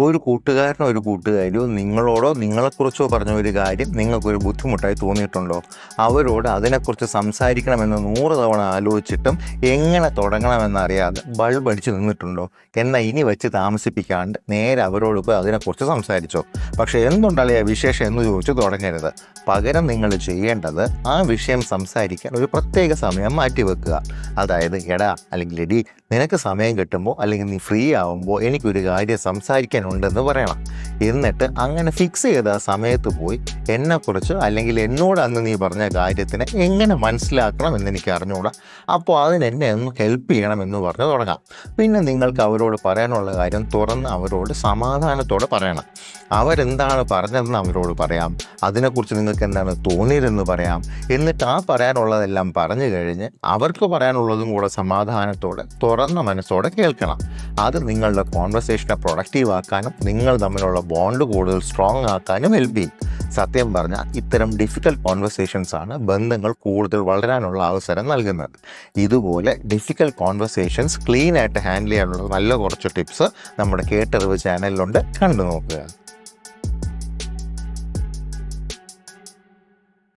ഒരു കൂട്ടുകാരനോ ഒരു കൂട്ടുകാരിയോ നിങ്ങളോടോ നിങ്ങളെക്കുറിച്ചോ പറഞ്ഞ ഒരു കാര്യം നിങ്ങൾക്കൊരു ബുദ്ധിമുട്ടായി തോന്നിയിട്ടുണ്ടോ? അവരോട് അതിനെക്കുറിച്ച് സംസാരിക്കണമെന്ന് 100 തവണ ആലോചിച്ചിട്ടും എങ്ങനെ തുടങ്ങണമെന്നറിയാതെ ബൾബടിച്ച് നിന്നിട്ടുണ്ടോ? എന്നാൽ ഇനി വെച്ച് താമസിപ്പിക്കാണ്ട് നേരെ അവരോട് പോയി അതിനെക്കുറിച്ച് സംസാരിച്ചോ. പക്ഷേ എന്തുണ്ടല്ലേ വിശേഷം എന്ന് ചോദിച്ച് തുടങ്ങരുത്. പകരം നിങ്ങൾ ചെയ്യേണ്ടത് ആ വിഷയം സംസാരിക്കാൻ ഒരു പ്രത്യേക സമയം മാറ്റിവെക്കുക. അതായത് എടാ അല്ലെങ്കിൽ എടി, നിനക്ക് സമയം കിട്ടുമ്പോൾ അല്ലെങ്കിൽ നീ ഫ്രീ ആവുമ്പോൾ എനിക്കൊരു കാര്യം സംസാരിക്കാനുണ്ടെന്ന് പറയണം. എന്നിട്ട് അങ്ങനെ ഫിക്സ് ചെയ്ത ആ സമയത്ത് പോയി എന്നെക്കുറിച്ച് അല്ലെങ്കിൽ എന്നോട് അന്ന് നീ പറഞ്ഞ കാര്യത്തിനെ എങ്ങനെ മനസ്സിലാക്കണം എന്നെനിക്ക് അറിഞ്ഞുകൂടാ, അപ്പോൾ അതിനെന്നെ ഒന്ന് ഹെൽപ്പ് ചെയ്യണമെന്ന് പറഞ്ഞ് തുടങ്ങാം. പിന്നെ നിങ്ങൾക്ക് അവരോട് പറയാനുള്ള കാര്യം തുറന്ന് അവരോട് സമാധാനത്തോടെ പറയണം. അവരെന്താണ് പറഞ്ഞതെന്ന് അവരോട് പറയാം, അതിനെക്കുറിച്ച് നിങ്ങൾക്ക് എന്താണ് തോന്നിയതെന്ന് പറയാം. എന്നിട്ട് ആ പറയാനുള്ളതെല്ലാം പറഞ്ഞു കഴിഞ്ഞ് അവർക്ക് പറയാനുള്ളതും കൂടെ സമാധാനത്തോടെ തുറന്ന മനസ്സോടെ കേൾക്കണം. അത് നിങ്ങളുടെ കോൺവെർസേഷനെ പ്രൊഡക്റ്റീവ് ആക്കാനും നിങ്ങൾ തമ്മിലുള്ള ബോണ്ട് കൂടുതൽ സ്ട്രോങ് ആക്കാനും ഹെൽപ്പ് ചെയ്യും. സത്യം പറഞ്ഞാൽ ഇത്തരം ഡിഫിക്കൽട്ട് കോൺവെർസേഷൻസാണ് ബന്ധങ്ങൾ കൂടുതൽ വളരാനുള്ള അവസരം നൽകുന്നത്. ഇതുപോലെ ഡിഫിക്കൽട്ട് കോൺവെർസേഷൻസ് ക്ലീനായിട്ട് ഹാൻഡിൽ ചെയ്യാനുള്ള നല്ല കുറച്ച് ടിപ്സ് നമ്മുടെ കേട്ടറിവ് ചാനലിലുണ്ട്, കണ്ടു നോക്കുക.